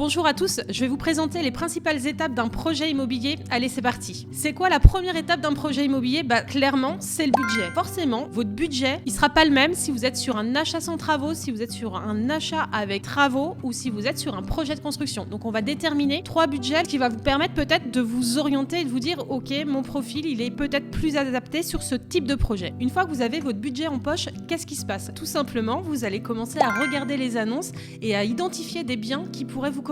Bonjour à tous, je vais vous présenter les principales étapes d'un projet immobilier. Allez, c'est parti. C'est quoi la première étape d'un projet immobilier? Clairement, c'est le budget. Forcément, votre budget, il sera pas le même si vous êtes sur un achat sans travaux, si vous êtes sur un achat avec travaux ou si vous êtes sur un projet de construction. Donc, on va déterminer 3 budgets qui va vous permettre peut-être de vous orienter et de vous dire, ok, mon profil, il est peut-être plus adapté sur ce type de projet. Une fois que vous avez votre budget en poche, qu'est-ce qui se passe? Tout simplement, vous allez commencer à regarder les annonces et à identifier des biens qui pourraient vous correspondre.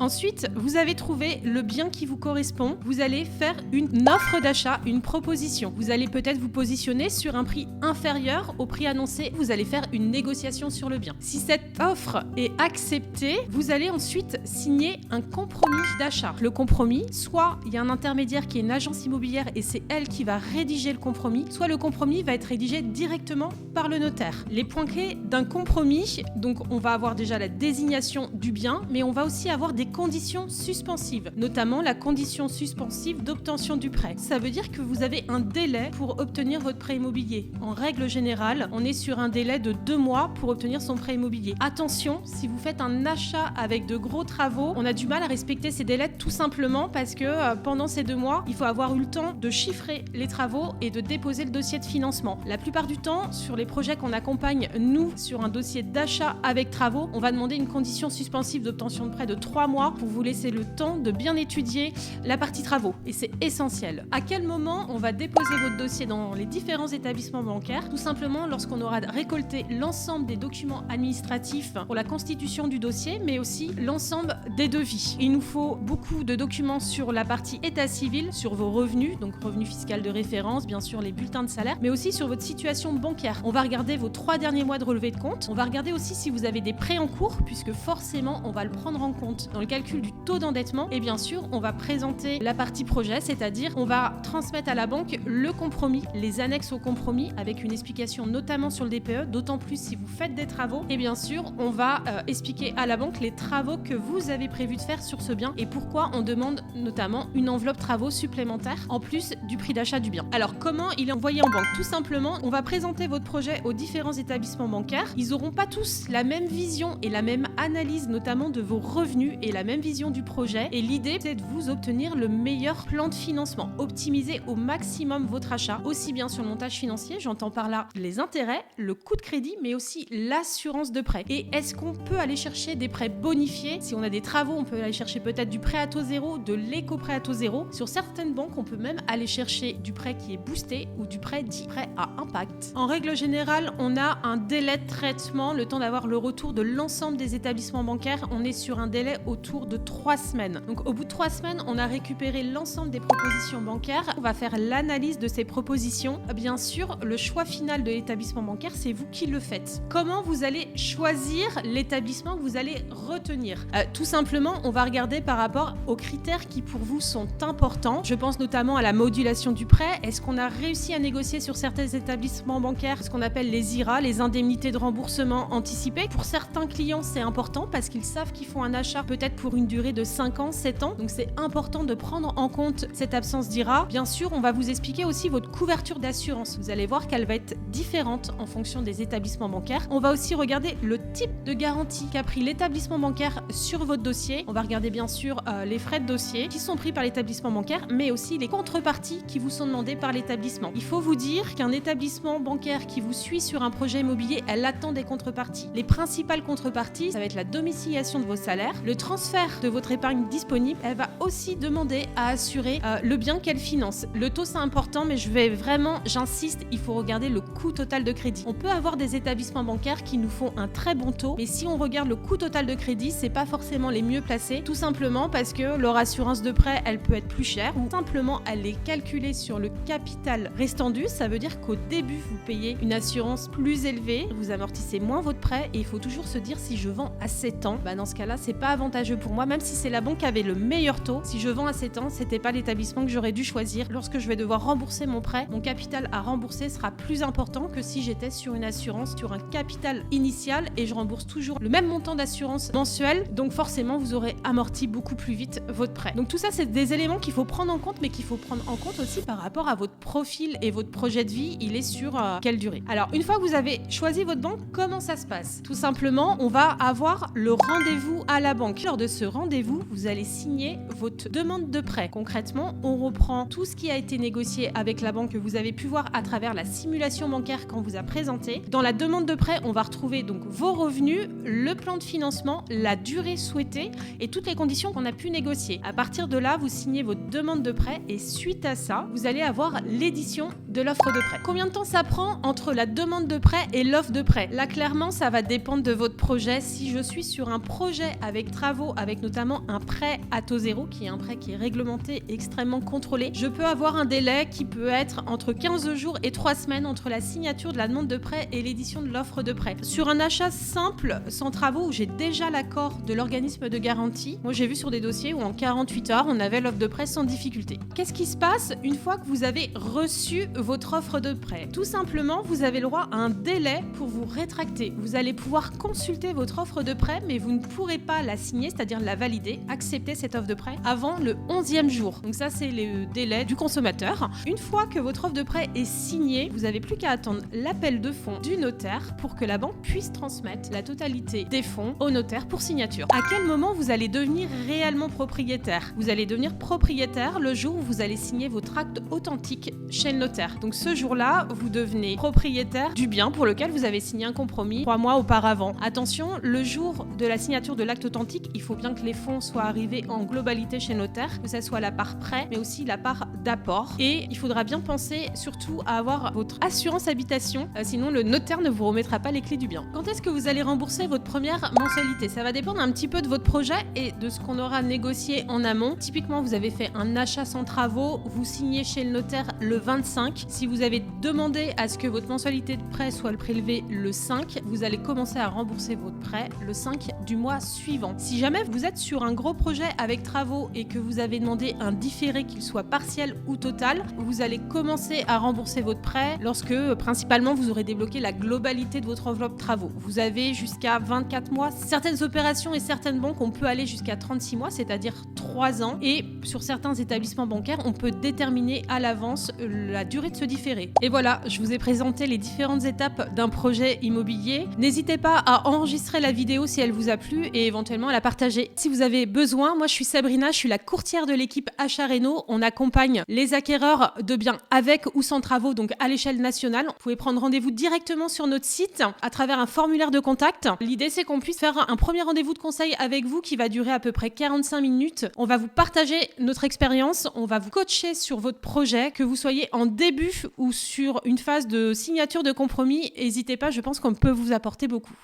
Ensuite, vous avez trouvé le bien qui vous correspond. Vous allez faire une offre d'achat, une proposition. Vous allez peut-être vous positionner sur un prix inférieur au prix annoncé. Vous allez faire une négociation sur le bien. Si cette offre est acceptée, vous allez ensuite signer un compromis d'achat. Le compromis, soit il y a un intermédiaire qui est une agence immobilière et c'est elle qui va rédiger le compromis, soit le compromis va être rédigé directement par le notaire. Les points clés d'un compromis, donc on va avoir déjà la désignation du bien, mais on va aussi avoir des conditions suspensives, notamment la condition suspensive d'obtention du prêt. Ça veut dire que vous avez un délai pour obtenir votre prêt immobilier. En règle générale, on est sur un délai de 2 mois pour obtenir son prêt immobilier. Attention, si vous faites un achat avec de gros travaux, on a du mal à respecter ces délais tout simplement parce que pendant ces 2 mois, il faut avoir eu le temps de chiffrer les travaux et de déposer le dossier de financement. La plupart du temps, sur les projets qu'on accompagne, nous, sur un dossier d'achat avec travaux, on va demander une condition suspensive d'obtention de prêt de 3 mois pour vous laisser le temps de bien étudier la partie travaux. Et c'est essentiel. À quel moment on va déposer votre dossier dans les différents établissements bancaires? Tout simplement lorsqu'on aura récolté l'ensemble des documents administratifs pour la constitution du dossier, mais aussi l'ensemble des devis. Il nous faut beaucoup de documents sur la partie état civil, sur vos revenus, donc revenus fiscal de référence, bien sûr les bulletins de salaire, mais aussi sur votre situation bancaire. On va regarder vos 3 derniers mois de relevé de compte. On va regarder aussi si vous avez des prêts en cours, puisque forcément on va le prendre en compte dans le calcul du taux d'endettement. Et bien sûr, on va présenter la partie projet, c'est-à-dire on va transmettre à la banque le compromis, les annexes au compromis, avec une explication notamment sur le DPE, d'autant plus si vous faites des travaux. Et bien sûr, on va expliquer à la banque les travaux que vous avez prévu de faire sur ce bien et pourquoi on demande notamment une enveloppe travaux supplémentaire en plus du prix d'achat du bien. Alors, comment il est envoyé en banque? Tout simplement, on va présenter votre projet aux différents établissements bancaires. Ils n'auront pas tous la même vision et la même analyse, notamment de vos revenus et la même vision du projet. Et l'idée, c'est de vous obtenir le meilleur plan de financement, optimiser au maximum votre achat, aussi bien sur le montage financier, j'entends par là les intérêts, le coût de crédit, mais aussi l'assurance de prêt. Et est-ce qu'on peut aller chercher des prêts bonifiés? Si on a des travaux, on peut aller chercher peut-être du prêt à taux zéro, de l'éco-prêt à taux zéro. Sur certaines banques, on peut même aller chercher du prêt qui est boosté ou du prêt dit prêt à impact. En règle générale, on a un délai de traitement, le temps d'avoir le retour de l'ensemble des établissements bancaires. On est sur un délai autour de 3 semaines. Donc au bout de 3 semaines, on a récupéré l'ensemble des propositions bancaires. On va faire l'analyse de ces propositions. Bien sûr, le choix final de l'établissement bancaire, c'est vous qui le faites. Comment vous allez choisir l'établissement que vous allez retenir? Tout simplement, on va regarder par rapport aux critères qui pour vous sont importants. Je pense notamment à la modulation du prêt. Est-ce qu'on a réussi à négocier sur certains établissements bancaires ce qu'on appelle les IRA, les indemnités de remboursement anticipées? Pour certains clients, c'est important parce qu'ils savent qu'ils font un achat peut-être pour une durée de 5 ans, 7 ans. Donc c'est important de prendre en compte cette absence d'IRA. Bien sûr, on va vous expliquer aussi votre couverture d'assurance. Vous allez voir qu'elle va être différente en fonction des établissements bancaires. On va aussi regarder le type de garantie qu'a pris l'établissement bancaire sur votre dossier. On va regarder bien sûr les frais de dossier qui sont pris par l'établissement bancaire, mais aussi les contreparties qui vous sont demandées par l'établissement. Il faut vous dire qu'un établissement bancaire qui vous suit sur un projet immobilier, elle attend des contreparties. Les principales contreparties, ça va être la domiciliation de vos salaires, le transfert de votre épargne disponible. Elle va aussi demander à assurer le bien qu'elle finance. Le taux, c'est important, mais j'insiste, il faut regarder le coût total de crédit. On peut avoir des établissements bancaires qui nous font un très bon taux, mais si on regarde le coût total de crédit, c'est pas forcément les mieux placés, tout simplement parce que leur assurance de prêt, elle peut être plus chère ou simplement elle est calculée sur le capital restant dû. Ça veut dire qu'au début, vous payez une assurance plus élevée, vous amortissez moins votre prêt et il faut toujours se dire si je vends à 7 ans, dans ce cas-là, c'est pas avantageux pour moi, même si c'est la banque qui avait le meilleur taux. Si je vends à 7 ans, c'était pas l'établissement que j'aurais dû choisir. Lorsque je vais devoir rembourser mon prêt, mon capital à rembourser sera plus important que si j'étais sur une assurance, sur un capital initial et je rembourse toujours le même montant d'assurance mensuel. Donc forcément, vous aurez amorti beaucoup plus vite votre prêt. Donc tout ça, c'est des éléments qu'il faut prendre en compte, mais qu'il faut prendre en compte aussi par rapport à votre profil et votre projet de vie. Il est sur quelle durée? Alors, une fois que vous avez choisi votre banque, comment ça se passe? Tout simplement, on va avoir le rendez-vous à la la banque. Lors de ce rendez-vous, vous allez signer votre demande de prêt. Concrètement, on reprend tout ce qui a été négocié avec la banque que vous avez pu voir à travers la simulation bancaire qu'on vous a présentée. Dans la demande de prêt, on va retrouver donc vos revenus, le plan de financement, la durée souhaitée et toutes les conditions qu'on a pu négocier. À partir de là, vous signez votre demande de prêt et suite à ça, vous allez avoir l'édition de l'offre de prêt. Combien de temps ça prend entre la demande de prêt et l'offre de prêt? Là, clairement, ça va dépendre de votre projet. Si je suis sur un projet avec travaux, avec notamment un prêt à taux zéro, qui est un prêt qui est réglementé, extrêmement contrôlé, je peux avoir un délai qui peut être entre 15 jours et 3 semaines entre la signature de la demande de prêt et l'édition de l'offre de prêt. Sur un achat simple, sans travaux, où j'ai déjà l'accord de l'organisme de garantie, moi j'ai vu sur des dossiers où en 48 heures, on avait l'offre de prêt sans difficulté. Qu'est-ce qui se passe une fois que vous avez reçu votre offre de prêt? Tout simplement, vous avez le droit à un délai pour vous rétracter. Vous allez pouvoir consulter votre offre de prêt, mais vous ne pourrez pas la signer, c'est-à-dire la valider, accepter cette offre de prêt avant le 11e jour. Donc ça, c'est le délai du consommateur. Une fois que votre offre de prêt est signée, vous n'avez plus qu'à attendre l'appel de fonds du notaire pour que la banque puisse transmettre la totalité des fonds au notaire pour signature. À quel moment vous allez devenir réellement propriétaire? Vous allez devenir propriétaire le jour où vous allez signer votre acte authentique chez le notaire. Donc ce jour-là, vous devenez propriétaire du bien pour lequel vous avez signé un compromis 3 mois auparavant. Attention, le jour de la signature de l'acte authentique, il faut bien que les fonds soient arrivés en globalité chez le notaire, que ce soit la part prêt, mais aussi la part d'apport. Et il faudra bien penser surtout à avoir votre assurance habitation, sinon le notaire ne vous remettra pas les clés du bien. Quand est-ce que vous allez rembourser votre première mensualité? Ça va dépendre un petit peu de votre projet et de ce qu'on aura négocié en amont. Typiquement, vous avez fait un achat sans travaux, vous signez chez le notaire le 25. Si vous avez demandé à ce que votre mensualité de prêt soit prélevée le 5, vous allez commencer à rembourser votre prêt le 5 du mois suivant. Si jamais vous êtes sur un gros projet avec travaux et que vous avez demandé un différé, qu'il soit partiel ou total, vous allez commencer à rembourser votre prêt lorsque principalement vous aurez débloqué la globalité de votre enveloppe travaux. Vous avez jusqu'à 24 mois. Certaines opérations et certaines banques, on peut aller jusqu'à 36 mois, c'est-à-dire 3 ans. Et sur certains établissements bancaires, on peut déterminer à l'avance la durée de ce différé. Et voilà, je vous ai présenté les différentes étapes d'un projet immobilier. N'hésitez pas à enregistrer la vidéo si elle vous a plu et éventuellement à la partager. Si vous avez besoin, moi je suis Sabrina, je suis la courtière de l'équipe Achat Réno. On accompagne les acquéreurs de biens avec ou sans travaux, donc à l'échelle nationale. Vous pouvez prendre rendez-vous directement sur notre site à travers un formulaire de contact. L'idée, c'est qu'on puisse faire un premier rendez-vous de conseil avec vous qui va durer à peu près 45 minutes. On va vous partager notre expérience, on va vous coacher sur votre projet, que vous soyez en début ou sur une phase de signature de compromis. N'hésitez pas, je pense qu'on peut vous apporter beaucoup.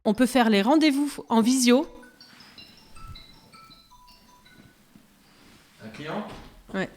On peut faire les rendez-vous en visio. Un client? Ouais.